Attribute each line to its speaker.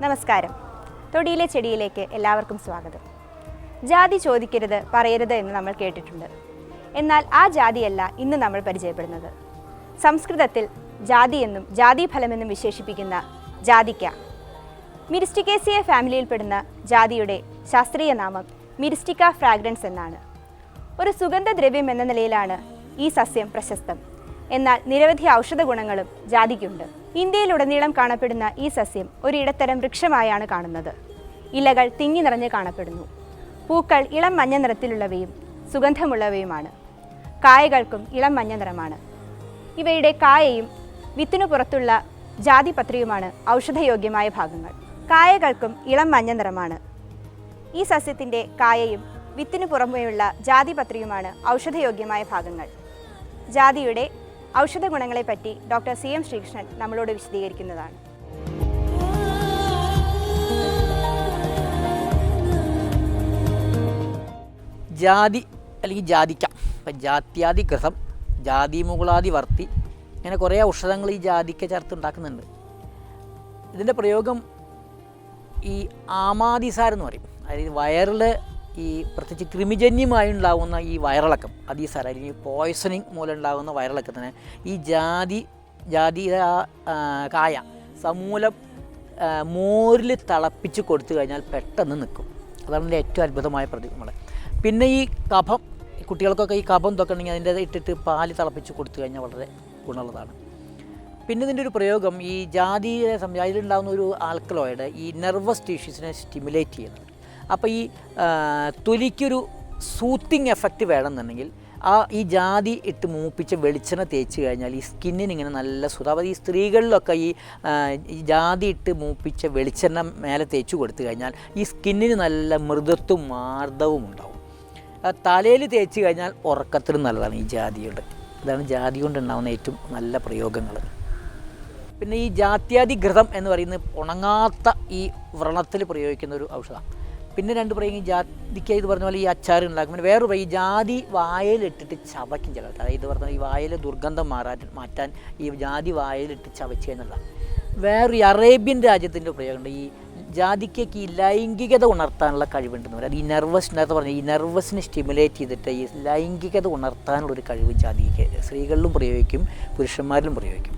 Speaker 1: നമസ്കാരം. തൊടിയിലെ ചെടിയിലേക്ക് എല്ലാവർക്കും സ്വാഗതം. ജാതി ചോദിക്കരുത് പറയരുത് എന്ന് നമ്മൾ കേട്ടിട്ടുണ്ട്. എന്നാൽ ആ ജാതിയല്ല ഇന്ന് നമ്മൾ പരിചയപ്പെടുന്നത്. സംസ്കൃതത്തിൽ ജാതി എന്നും ജാതിഫലമെന്നും വിശേഷിപ്പിക്കുന്ന ജാതിക്ക. മിരിസ്റ്റിക്കേസിയ ഫാമിലിയിൽപ്പെടുന്ന ജാതിയുടെ ശാസ്ത്രീയ നാമം മിരിസ്റ്റിക്ക ഫ്രാഗ്രൻസ് എന്നാണ്. ഒരു സുഗന്ധദ്രവ്യം എന്ന നിലയിലാണ് ഈ സസ്യം പ്രശസ്തം. എന്നാൽ നിരവധി ഔഷധ ഗുണങ്ങളും ജാതിക്കുണ്ട്. ഇന്ത്യയിലുടനീളം കാണപ്പെടുന്ന ഈ സസ്യം ഒരു ഇടത്തരം വൃക്ഷമായാണ് കാണുന്നത്. ഇലകൾ തിങ്ങി നിറഞ്ഞ് കാണപ്പെടുന്നു. പൂക്കൾ ഇളം മഞ്ഞ നിറത്തിലുള്ളവയും സുഗന്ധമുള്ളവയുമാണ്. കായകൾക്കും ഇളം മഞ്ഞ നിറമാണ്. ഇവയുടെ കായയും വിത്തിനു പുറത്തുള്ള ജാതിപത്രിയുമാണ് ഔഷധയോഗ്യമായ ഭാഗങ്ങൾ. കായകൾക്കും ഇളം മഞ്ഞ നിറമാണ്. ഈ സസ്യത്തിൻ്റെ കായയും വിത്തിനു പുറമെയുള്ള ജാതിപത്രിയുമാണ് ഔഷധയോഗ്യമായ ഭാഗങ്ങൾ. ജാതിയുടെ ഔഷധ ഗുണങ്ങളെപ്പറ്റി ഡോക്ടർ CM ശ്രീകൃഷ്ണൻ നമ്മളോട് വിശദീകരിക്കുന്നതാണ്.
Speaker 2: ജാതി അല്ലെങ്കിൽ ജാതിക്ക, ഇപ്പം ജാത്യാദി ഗ്രസം, ജാതി മുകുളാദി വർത്തി, ഇങ്ങനെ കുറേ ഔഷധങ്ങൾ ഈ ജാതിക്ക ചേർത്ത് ഉണ്ടാക്കുന്നുണ്ട്. ഇതിൻ്റെ പ്രയോഗം ഈ ആമാദിസാരം എന്ന് പറയും. അതായത് വയറിൽ ഈ പ്രത്യേകിച്ച് കൃമിജന്യമായി ഉണ്ടാകുന്ന ഈ വയറിളക്കം, അതീസാരം അല്ലെങ്കിൽ പോയ്സണിങ് മൂലം ഉണ്ടാകുന്ന വയറിളക്കത്തിന് ഈ ജാതിയുടെ കായ സമൂലം മോരിൽ തിളപ്പിച്ച് കൊടുത്തു കഴിഞ്ഞാൽ പെട്ടെന്ന് നിൽക്കും. അതാണ് എൻ്റെ ഏറ്റവും അത്ഭുതമായ നമ്മൾ. പിന്നെ ഈ കഫം, കുട്ടികൾക്കൊക്കെ ഈ കഫം ഇതൊക്കെ ഉണ്ടെങ്കിൽ അതിൻ്റെ ഇട്ടിട്ട് പാല് തിളപ്പിച്ച് കൊടുത്തു കഴിഞ്ഞാൽ വളരെ ഗുണമുള്ളതാണ്. പിന്നെ ഇതിൻ്റെ ഒരു പ്രയോഗം ഈ ജാതിയിലുണ്ടാകുന്ന ഒരു ആൽക്കലോയിഡ് ഈ നെർവസ് ടിഷ്യൂസിനെ സ്റ്റിമുലേറ്റ് ചെയ്യുന്നത്. അപ്പോൾ ഈ തൊലിക്കൊരു സൂത്തിങ് എഫക്റ്റ് വേണമെന്നുണ്ടെങ്കിൽ ഈ ജാതി ഇട്ട് മൂപ്പിച്ച വെളിച്ചെണ്ണ തേച്ച് കഴിഞ്ഞാൽ ഈ സ്കിന്നിന് ഇങ്ങനെ നല്ല സുഖം. അപ്പോൾ ഈ സ്ത്രീകളിലൊക്കെ ഈ ജാതി ഇട്ട് മൂപ്പിച്ച വെളിച്ചെണ്ണ മേലെ തേച്ച് കൊടുത്തു കഴിഞ്ഞാൽ ഈ സ്കിന്നിന് നല്ല മൃദുത്വവും മാർദ്ദവും ഉണ്ടാവും. തലയിൽ തേച്ച് കഴിഞ്ഞാൽ ഉറക്കത്തിനും നല്ലതാണ് ഈ ജാതിയുടെ. ഇതാണ് ജാതി കൊണ്ടുണ്ടാകുന്ന ഏറ്റവും നല്ല പ്രയോഗങ്ങൾ. പിന്നെ ഈ ജാത്യാദി ഘൃതം എന്ന് പറയുന്നത് ഉണങ്ങാത്ത ഈ വ്രണത്തിൽ പ്രയോഗിക്കുന്ന ഒരു ഔഷധമാണ്. പിന്നെ രണ്ട് പറയും ഈ ജാതിക്ക ഇത് പറഞ്ഞ പോലെ ഈ അച്ചാർ ഉണ്ടാക്കും. പിന്നെ വേറൊരു പറയും ഈ ജാതി വായലിട്ടിട്ട് ചവയ്ക്കും ചിലർക്ക്. അതായത് പറഞ്ഞാൽ ഈ വായൽ ദുർഗന്ധം മാറ്റാൻ ഈ ജാതി വായലിട്ട് ചവച്ച് കഴിഞ്ഞതാണ്. വേറൊരു അറേബ്യൻ രാജ്യത്തിൻ്റെ പ്രയോഗമുണ്ട്. ഈ ജാതിക്കയ്ക്ക് ഈ ലൈംഗികത ഉണർത്താനുള്ള കഴിവുണ്ടെന്ന് പറയും. അത് ഈ നേരത്തെ പറഞ്ഞ ഈ നെർവസിനെ സ്റ്റിമുലേറ്റ് ചെയ്തിട്ട് ഈ ലൈംഗികത ഉണർത്താനുള്ളൊരു കഴിവ് ജാതിക്ക് സ്ത്രീകളിലും പ്രയോഗിക്കും, പുരുഷന്മാരിലും പ്രയോഗിക്കും.